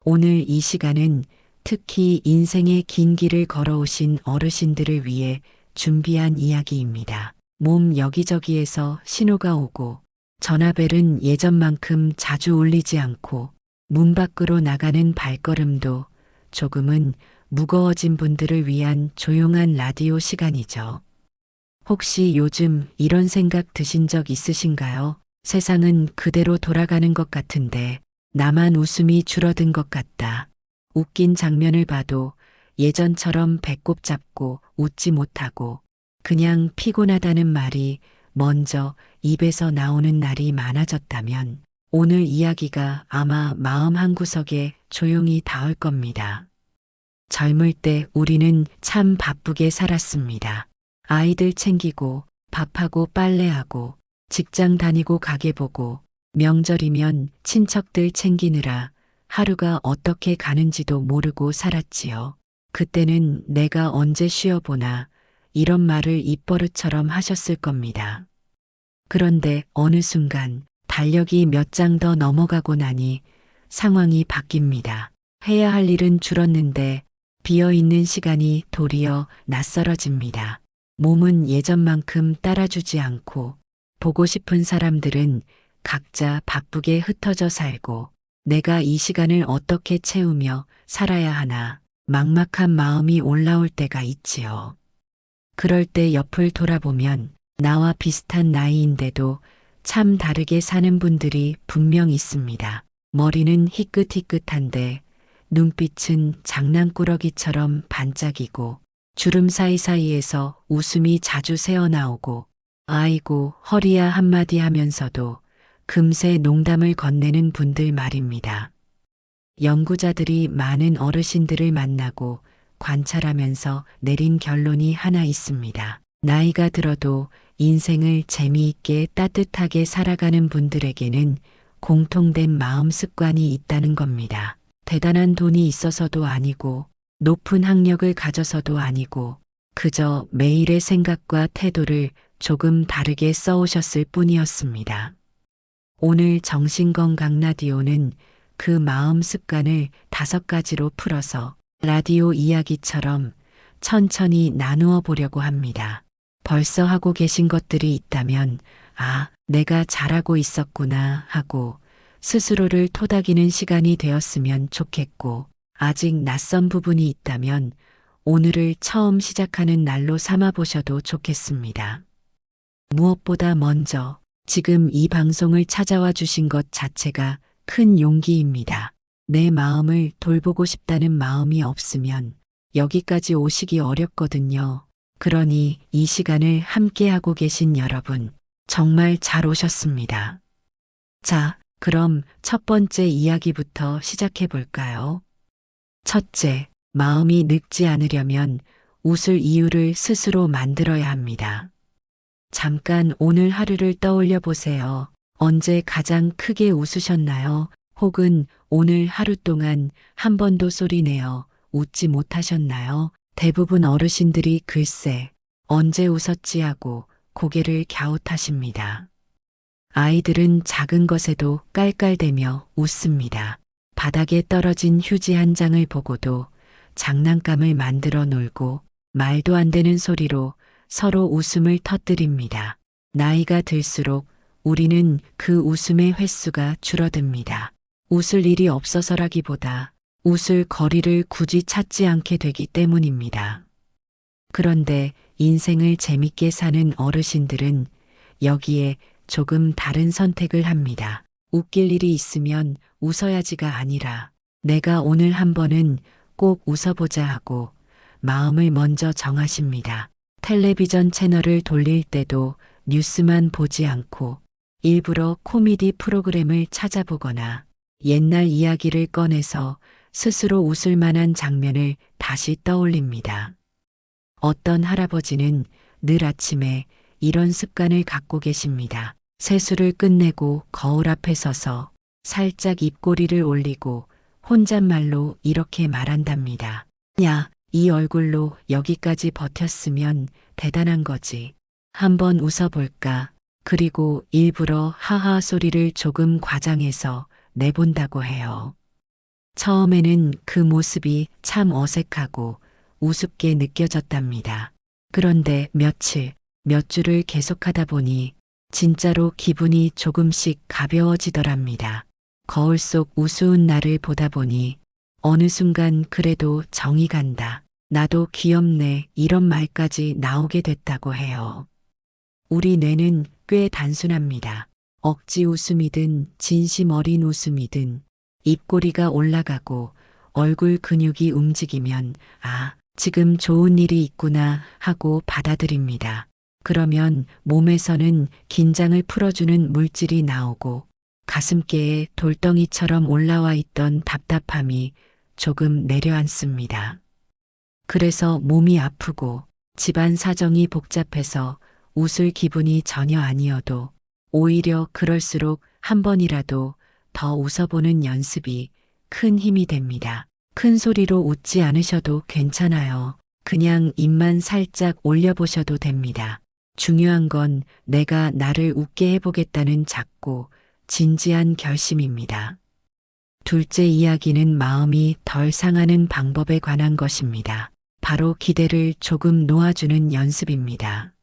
오늘 이 시간은 특히 인생의 긴 길을 걸어오신 어르신들을 위해 준비한 이야기입니다. 몸 여기저기에서 신호가 오고 전화벨은 예전만큼 자주 울리지 않고 문 밖으로 나가는 발걸음도 조금은 무거워진 분들을 위한 조용한 라디오 시간이죠. 혹시 요즘 이런 생각 드신 적 있으신가요? 세상은 그대로 돌아가는 것 같은데 나만 웃음이 줄어든 것 같다. 웃긴 장면을 봐도 예전처럼 배꼽 잡고 웃지 못하고 그냥 피곤하다는 말이 먼저 입에서 나오는 날이 많아졌다면 오늘 이야기가 아마 마음 한구석에 조용히 닿을 겁니다. 젊을 때 우리는 참 바쁘게 살았습니다. 아이들 챙기고 밥하고 빨래하고 직장 다니고 가게 보고 명절이면 친척들 챙기느라 하루가 어떻게 가는지도 모르고 살았지요. 그때는 내가 언제 쉬어보나 이런 말을 입버릇처럼 하셨을 겁니다. 그런데 어느 순간 달력이 몇 장 더 넘어가고 나니 상황이 바뀝니다. 해야 할 일은 줄었는데 비어있는 시간이 도리어 낯설어집니다. 몸은 예전만큼 따라주지 않고 보고 싶은 사람들은 각자 바쁘게 흩어져 살고 내가 이 시간을 어떻게 채우며 살아야 하나 막막한 마음이 올라올 때가 있지요. 그럴 때 옆을 돌아보면 나와 비슷한 나이인데도 참 다르게 사는 분들이 분명 있습니다. 머리는 희끗희끗한데 눈빛은 장난꾸러기처럼 반짝이고 주름 사이사이에서 웃음이 자주 새어나오고 아이고 허리야 한마디 하면서도 금세 농담을 건네는 분들 말입니다. 연구자들이 많은 어르신들을 만나고 관찰하면서 내린 결론이 하나 있습니다. 나이가 들어도 인생을 재미있게 따뜻하게 살아가는 분들에게는 공통된 마음 습관이 있다는 겁니다. 대단한 돈이 있어서도 아니고 높은 학력을 가져서도 아니고 그저 매일의 생각과 태도를 조금 다르게 써오셨을 뿐이었습니다. 오늘 정신건강 라디오는 그 마음 습관을 5가지로 풀어서 라디오 이야기처럼 천천히 나누어 보려고 합니다. 벌써 하고 계신 것들이 있다면 아, 내가 잘하고 있었구나 하고 스스로를 토닥이는 시간이 되었으면 좋겠고 아직 낯선 부분이 있다면 오늘을 처음 시작하는 날로 삼아 보셔도 좋겠습니다. 무엇보다 먼저 지금 이 방송을 찾아와 주신 것 자체가 큰 용기입니다. 내 마음을 돌보고 싶다는 마음이 없으면 여기까지 오시기 어렵거든요. 그러니 이 시간을 함께하고 계신 여러분, 정말 잘 오셨습니다. 자, 그럼 첫 번째 이야기부터 시작해 볼까요? 첫째, 마음이 늙지 않으려면 웃을 이유를 스스로 만들어야 합니다. 잠깐 오늘 하루를 떠올려 보세요. 언제 가장 크게 웃으셨나요? 혹은 오늘 하루 동안 한 번도 소리내어 웃지 못하셨나요? 대부분 어르신들이 글쎄, 언제 웃었지 하고 고개를 갸웃하십니다. 아이들은 작은 것에도 깔깔대며 웃습니다. 바닥에 떨어진 휴지 한 장을 보고도 장난감을 만들어 놀고 말도 안 되는 소리로 서로 웃음을 터뜨립니다. 나이가 들수록 우리는 그 웃음의 횟수가 줄어듭니다. 웃을 일이 없어서라기보다 웃을 거리를 굳이 찾지 않게 되기 때문입니다. 그런데 인생을 재밌게 사는 어르신들은 여기에 조금 다른 선택을 합니다. 웃길 일이 있으면 웃어야지가 아니라 내가 오늘 한 번은 꼭 웃어보자 하고 마음을 먼저 정하십니다. 텔레비전 채널을 돌릴 때도 뉴스만 보지 않고 일부러 코미디 프로그램을 찾아보거나 옛날 이야기를 꺼내서 스스로 웃을 만한 장면을 다시 떠올립니다. 어떤 할아버지는 늘 아침에 이런 습관을 갖고 계십니다. 세수를 끝내고 거울 앞에 서서 살짝 입꼬리를 올리고 혼잣말로 이렇게 말한답니다. 야, 이 얼굴로 여기까지 버텼으면 대단한 거지. 한번 웃어볼까? 그리고 일부러 하하 소리를 조금 과장해서 내본다고 해요. 처음에는 그 모습이 참 어색하고 우습게 느껴졌답니다. 그런데 며칠, 몇 주를 계속하다 보니 진짜로 기분이 조금씩 가벼워지더랍니다. 거울 속 우스운 나를 보다 보니 어느 순간 그래도 정이 간다. 나도 귀엽네 이런 말까지 나오게 됐다고 해요. 우리 뇌는 꽤 단순합니다. 억지 웃음이든 진심 어린 웃음이든 입꼬리가 올라가고 얼굴 근육이 움직이면 아, 지금 좋은 일이 있구나 하고 받아들입니다. 그러면 몸에서는 긴장을 풀어주는 물질이 나오고 가슴께에 돌덩이처럼 올라와 있던 답답함이 조금 내려앉습니다. 그래서 몸이 아프고 집안 사정이 복잡해서 웃을 기분이 전혀 아니어도 오히려 그럴수록 한 번이라도 더 웃어보는 연습이 큰 힘이 됩니다. 큰 소리로 웃지 않으셔도 괜찮아요. 그냥 입만 살짝 올려보셔도 됩니다. 중요한 건 내가 나를 웃게 해보겠다는 작고 진지한 결심입니다. 둘째 이야기는 마음이 덜 상하는 방법에 관한 것입니다. 바로 기대를 조금 놓아주는 연습입니다.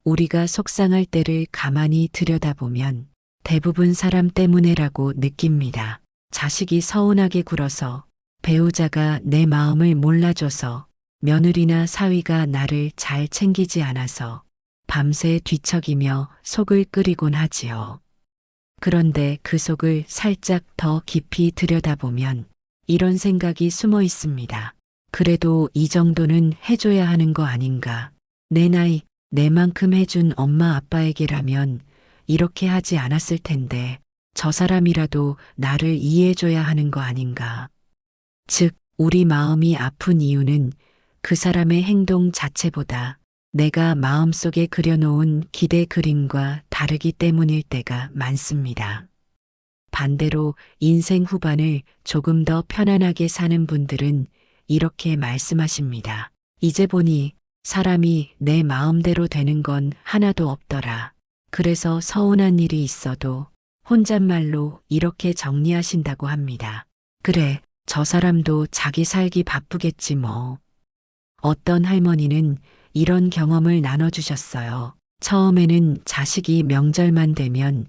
우리가 속상할 때를 가만히 들여다보면 대부분 사람 때문에라고 느낍니다. 자식이 서운하게 굴어서, 배우자가 내 마음을 몰라줘서, 며느리나 사위가 나를 잘 챙기지 않아서 밤새 뒤척이며 속을 끓이곤 하지요. 그런데 그 속을 살짝 더 깊이 들여다보면 이런 생각이 숨어 있습니다. 그래도 이 정도는 해줘야 하는 거 아닌가. 내 나이, 내만큼 해준 엄마 아빠에게라면 이렇게 하지 않았을 텐데 저 사람이라도 나를 이해해줘야 하는 거 아닌가. 즉, 우리 마음이 아픈 이유는 그 사람의 행동 자체보다 내가 마음속에 그려놓은 기대 그림과 다르기 때문일 때가 많습니다. 반대로 인생 후반을 조금 더 편안하게 사는 분들은 이렇게 말씀하십니다. 이제 보니 사람이 내 마음대로 되는 건 하나도 없더라. 그래서 서운한 일이 있어도 혼잣말로 이렇게 정리하신다고 합니다. 그래, 저 사람도 자기 살기 바쁘겠지 뭐. 어떤 할머니는 이런 경험을 나눠주셨어요. 처음에는 자식이 명절만 되면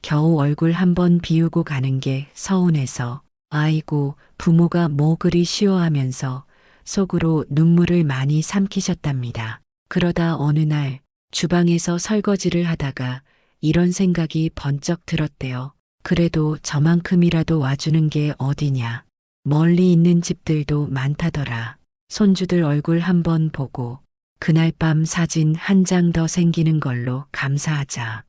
겨우 얼굴 한번 비우고 가는 게 서운해서 아이고 부모가 뭐 그리 쉬워하면서 속으로 눈물을 많이 삼키셨답니다. 그러다 어느 날 주방에서 설거지를 하다가 이런 생각이 번쩍 들었대요. 그래도 저만큼이라도 와주는 게 어디냐. 멀리 있는 집들도 많다더라. 손주들 얼굴 한번 보고 그날 밤 사진 한 장 더 생기는 걸로 감사하자.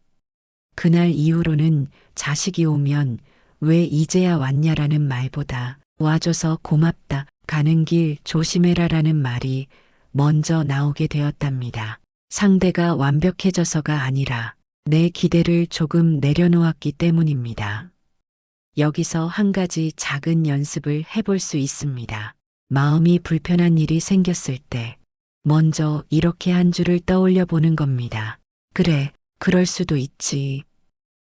그날 이후로는 자식이 오면 왜 이제야 왔냐라는 말보다 와줘서 고맙다, 가는 길 조심해라라는 말이 먼저 나오게 되었답니다. 상대가 완벽해져서가 아니라 내 기대를 조금 내려놓았기 때문입니다. 여기서 한 가지 작은 연습을 해볼 수 있습니다. 마음이 불편한 일이 생겼을 때 먼저 이렇게 한 줄을 떠올려 보는 겁니다. 그래, 그럴 수도 있지.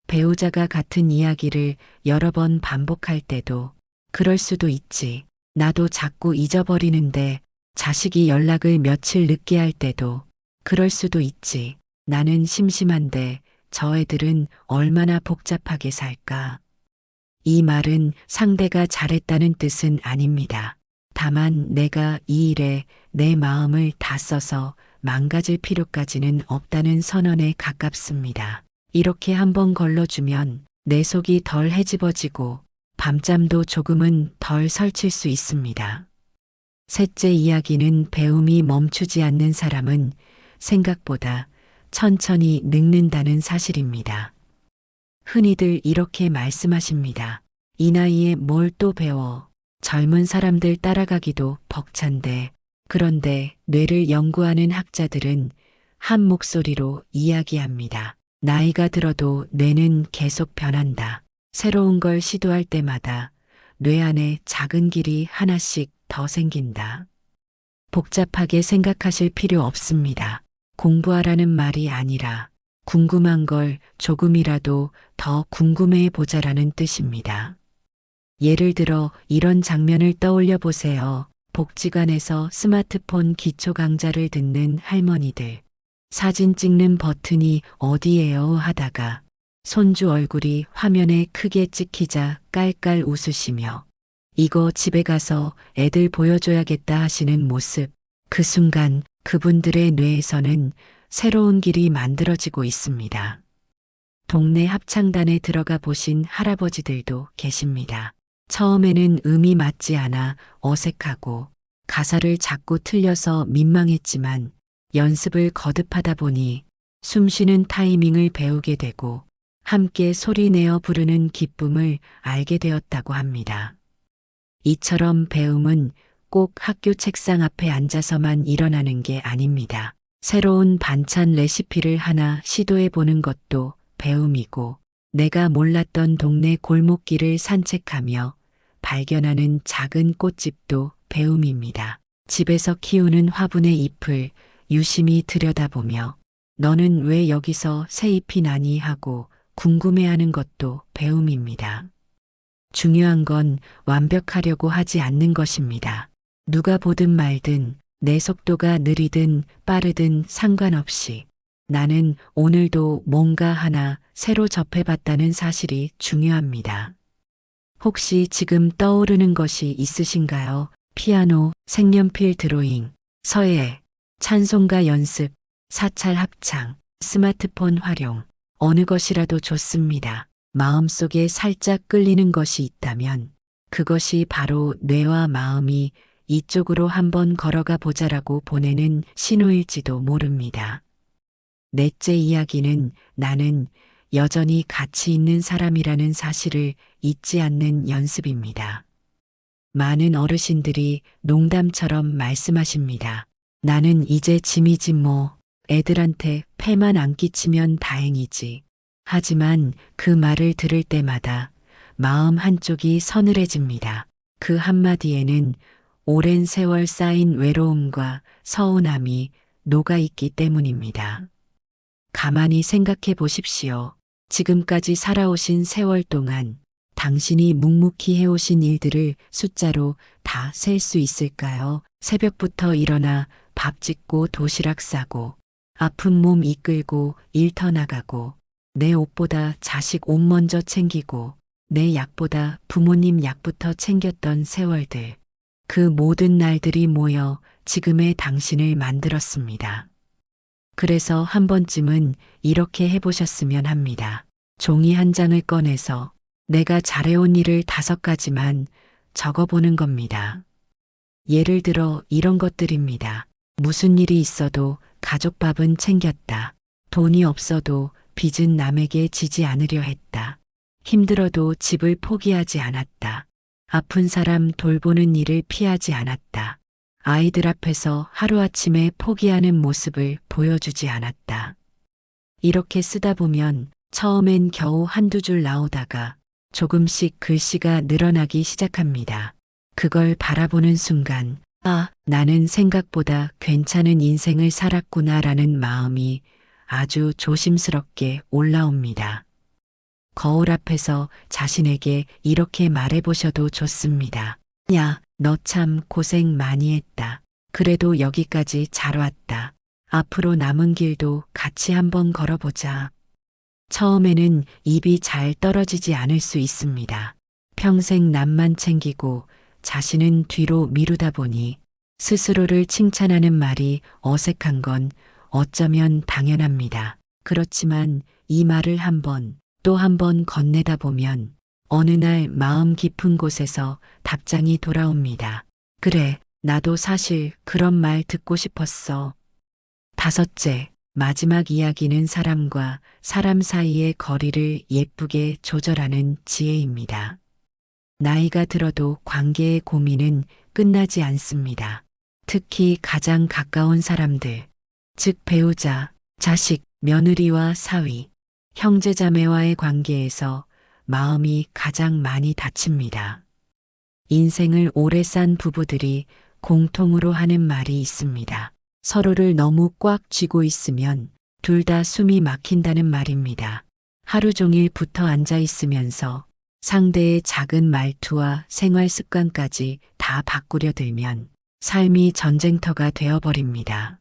배우자가 같은 이야기를 여러 번 반복할 때도 그럴 수도 있지. 나도 자꾸 잊어버리는데 자식이 연락을 며칠 늦게 할 때도 그럴 수도 있지. 나는 심심한데 저 애들은 얼마나 복잡하게 살까. 이 말은 상대가 잘했다는 뜻은 아닙니다. 다만 내가 이 일에 내 마음을 다 써서 망가질 필요까지는 없다는 선언에 가깝습니다. 이렇게 한번 걸러주면 내 속이 덜 헤집어지고 밤잠도 조금은 덜 설칠 수 있습니다. 셋째 이야기는 배움이 멈추지 않는 사람은 생각보다 천천히 늙는다는 사실입니다. 흔히들 이렇게 말씀하십니다. 이 나이에 뭘 또 배워. 젊은 사람들 따라가기도 벅찬데. 그런데 뇌를 연구하는 학자들은 한 목소리로 이야기합니다. 나이가 들어도 뇌는 계속 변한다. 새로운 걸 시도할 때마다 뇌 안에 작은 길이 하나씩 더 생긴다. 복잡하게 생각하실 필요 없습니다. 공부하라는 말이 아니라 궁금한 걸 조금이라도 더 궁금해 보자라는 뜻입니다. 예를 들어 이런 장면을 떠올려 보세요. 복지관에서 스마트폰 기초 강좌를 듣는 할머니들. 사진 찍는 버튼이 어디예요 하다가 손주 얼굴이 화면에 크게 찍히자 깔깔 웃으시며 이거 집에 가서 애들 보여줘야겠다 하시는 모습. 그 순간 그분들의 뇌에서는 새로운 길이 만들어지고 있습니다. 동네 합창단에 들어가 보신 할아버지들도 계십니다. 처음에는 음이 맞지 않아 어색하고 가사를 자꾸 틀려서 민망했지만 연습을 거듭하다 보니 숨쉬는 타이밍을 배우게 되고 함께 소리내어 부르는 기쁨을 알게 되었다고 합니다. 이처럼 배움은 꼭 학교 책상 앞에 앉아서만 일어나는 게 아닙니다. 새로운 반찬 레시피를 하나 시도해 보는 것도 배움이고 내가 몰랐던 동네 골목길을 산책하며 발견하는 작은 꽃집도 배움입니다. 집에서 키우는 화분의 잎을 유심히 들여다보며 너는 왜 여기서 새 잎이 나니 하고 궁금해하는 것도 배움입니다. 중요한 건 완벽하려고 하지 않는 것입니다. 누가 보든 말든 내 속도가 느리든 빠르든 상관없이 나는 오늘도 뭔가 하나 새로 접해봤다는 사실이 중요합니다. 혹시 지금 떠오르는 것이 있으신가요? 피아노, 색연필 드로잉, 서예, 찬송가 연습, 사찰 합창, 스마트폰 활용, 어느 것이라도 좋습니다. 마음속에 살짝 끌리는 것이 있다면 그것이 바로 뇌와 마음이 이쪽으로 한번 걸어가 보자라고 보내는 신호일지도 모릅니다. 넷째 이야기는 나는 여전히 가치 있는 사람이라는 사실을 잊지 않는 연습입니다. 많은 어르신들이 농담처럼 말씀하십니다. 나는 이제 짐이지 뭐, 애들한테 폐만 안 끼치면 다행이지. 하지만 그 말을 들을 때마다 마음 한쪽이 서늘해집니다. 그 한마디에는 오랜 세월 쌓인 외로움과 서운함이 녹아있기 때문입니다. 가만히 생각해 보십시오. 지금까지 살아오신 세월 동안 당신이 묵묵히 해오신 일들을 숫자로 다 셀 수 있을까요? 새벽부터 일어나 밥 짓고 도시락 싸고 아픈 몸 이끌고 일터 나가고 내 옷보다 자식 옷 먼저 챙기고 내 약보다 부모님 약부터 챙겼던 세월들. 그 모든 날들이 모여 지금의 당신을 만들었습니다. 그래서 한 번쯤은 이렇게 해보셨으면 합니다. 종이 한 장을 꺼내서 내가 잘해온 일을 5가지만 적어보는 겁니다. 예를 들어 이런 것들입니다. 무슨 일이 있어도 가족 밥은 챙겼다. 돈이 없어도 빚은 남에게 지지 않으려 했다. 힘들어도 집을 포기하지 않았다. 아픈 사람 돌보는 일을 피하지 않았다. 아이들 앞에서 하루아침에 포기하는 모습을 보여주지 않았다. 이렇게 쓰다 보면 처음엔 겨우 한두 줄 나오다가 조금씩 글씨가 늘어나기 시작합니다. 그걸 바라보는 순간, 아, 나는 생각보다 괜찮은 인생을 살았구나라는 마음이 아주 조심스럽게 올라옵니다. 거울 앞에서 자신에게 이렇게 말해보셔도 좋습니다. 야, 너 참 고생 많이 했다. 그래도 여기까지 잘 왔다. 앞으로 남은 길도 같이 한번 걸어보자. 처음에는 입이 잘 떨어지지 않을 수 있습니다. 평생 남만 챙기고 자신은 뒤로 미루다 보니 스스로를 칭찬하는 말이 어색한 건 어쩌면 당연합니다. 그렇지만 이 말을 또 한 번 건네다 보면 어느 날 마음 깊은 곳에서 답장이 돌아옵니다. 그래, 나도 사실 그런 말 듣고 싶었어. 5째, 마지막 이야기는 사람과 사람 사이의 거리를 예쁘게 조절하는 지혜입니다. 나이가 들어도 관계의 고민은 끝나지 않습니다. 특히 가장 가까운 사람들, 즉 배우자, 자식, 며느리와 사위, 형제자매와의 관계에서 마음이 가장 많이 다칩니다. 인생을 오래 산 부부들이 공통으로 하는 말이 있습니다. 서로를 너무 꽉 쥐고 있으면 둘 다 숨이 막힌다는 말입니다. 하루 종일 붙어 앉아 있으면서 상대의 작은 말투와 생활 습관까지 다 바꾸려 들면 삶이 전쟁터가 되어버립니다.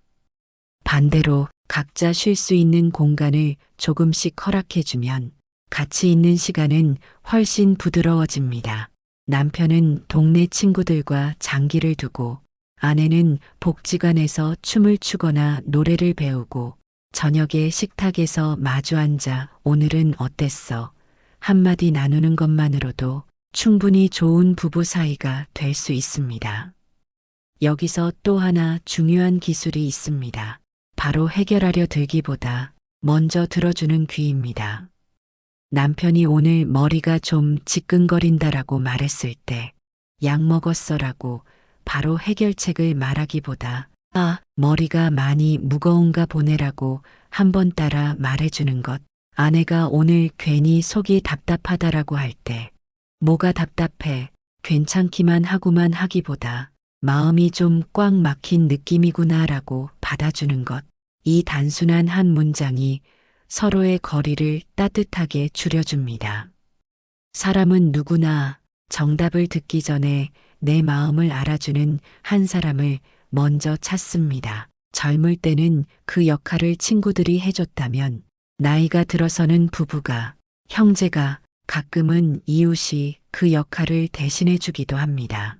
반대로 각자 쉴 수 있는 공간을 조금씩 허락해주면 가치 있는 시간은 훨씬 부드러워집니다. 남편은 동네 친구들과 장기를 두고 아내는 복지관에서 춤을 추거나 노래를 배우고 저녁에 식탁에서 마주 앉아 오늘은 어땠어? 한마디 나누는 것만으로도 충분히 좋은 부부 사이가 될 수 있습니다. 여기서 또 하나 중요한 기술이 있습니다. 바로 해결하려 들기보다 먼저 들어주는 귀입니다. 남편이 오늘 머리가 좀 지끈거린다라고 말했을 때 약 먹었어라고 바로 해결책을 말하기보다 머리가 많이 무거운가 보네라고 한번 따라 말해주는 것. 아내가 오늘 괜히 속이 답답하다라고 할 때 뭐가 답답해 괜찮기만 하고만 하기보다 마음이 좀 꽉 막힌 느낌이구나라고 받아주는 것. 이 단순한 한 문장이 서로의 거리를 따뜻하게 줄여줍니다. 사람은 누구나 정답을 듣기 전에 내 마음을 알아주는 한 사람을 먼저 찾습니다. 젊을 때는 그 역할을 친구들이 해줬다면 나이가 들어서는 부부가, 형제가, 가끔은 이웃이 그 역할을 대신해 주기도 합니다.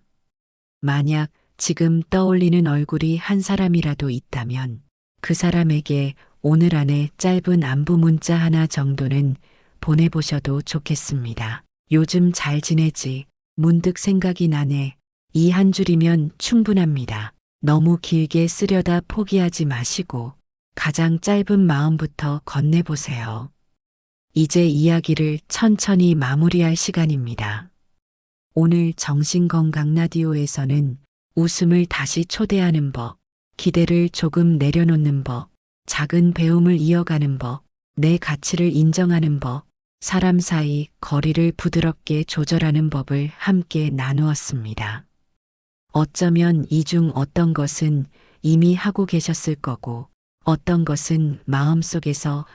만약 지금 떠올리는 얼굴이 한 사람이라도 있다면 그 사람에게 오늘 안에 짧은 안부 문자 하나 정도는 보내보셔도 좋겠습니다. 요즘 잘 지내지? 문득 생각이 나네. 이 한 줄이면 충분합니다. 너무 길게 쓰려다 포기하지 마시고 가장 짧은 마음부터 건네보세요. 이제 이야기를 천천히 마무리할 시간입니다. 오늘 정신건강 라디오에서는 웃음을 다시 초대하는 법, 기대를 조금 내려놓는 법, 작은 배움을 이어가는 법, 내 가치를 인정하는 법, 사람 사이 거리를 부드럽게 조절하는 법을 함께 나누었습니다. 어쩌면 이 중 어떤 것은 이미 하고 계셨을 거고, 어떤 것은 마음속에서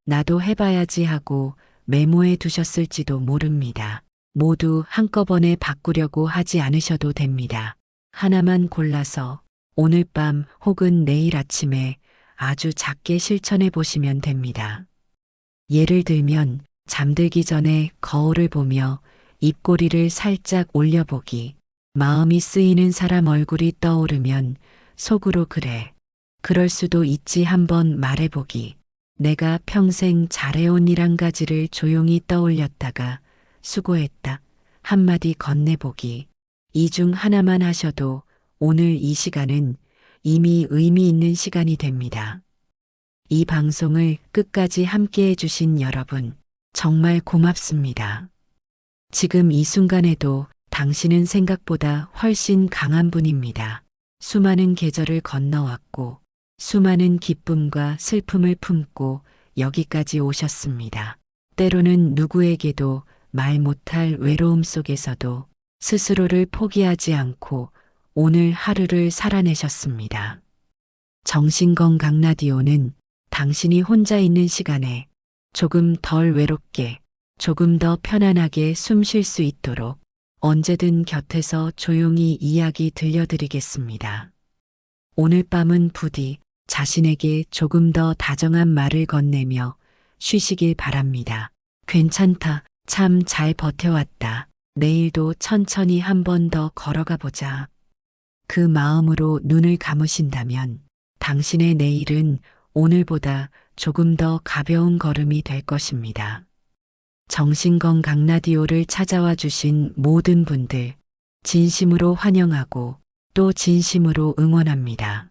나도 해봐야지 하고 메모해 두셨을지도 모릅니다. 모두 한꺼번에 바꾸려고 하지 않으셔도 됩니다. 하나만 골라서 오늘 밤 혹은 내일 아침에 아주 작게 실천해 보시면 됩니다. 예를 들면 잠들기 전에 거울을 보며 입꼬리를 살짝 올려보기, 마음이 쓰이는 사람 얼굴이 떠오르면 속으로 그래, 그럴 수도 있지 한번 말해보기, 내가 평생 잘해온 일 한 가지를 조용히 떠올렸다가 수고했다 한마디 건네보기. 이 중 하나만 하셔도 오늘 이 시간은 이미 의미 있는 시간이 됩니다. 이 방송을 끝까지 함께 해주신 여러분, 정말 고맙습니다. 지금 이 순간에도 당신은 생각보다 훨씬 강한 분입니다. 수많은 계절을 건너왔고, 수많은 기쁨과 슬픔을 품고 여기까지 오셨습니다. 때로는 누구에게도 말 못할 외로움 속에서도 스스로를 포기하지 않고 오늘 하루를 살아내셨습니다. 정신건강 라디오는 당신이 혼자 있는 시간에 조금 덜 외롭게, 조금 더 편안하게 숨 쉴 수 있도록 언제든 곁에서 조용히 이야기 들려드리겠습니다. 오늘 밤은 부디 자신에게 조금 더 다정한 말을 건네며 쉬시길 바랍니다. 괜찮다. 참 잘 버텨왔다. 내일도 천천히 한 번 더 걸어가 보자. 그 마음으로 눈을 감으신다면 당신의 내일은 오늘보다 조금 더 가벼운 걸음이 될 것입니다. 정신건강 라디오를 찾아와 주신 모든 분들 진심으로 환영하고 또 진심으로 응원합니다.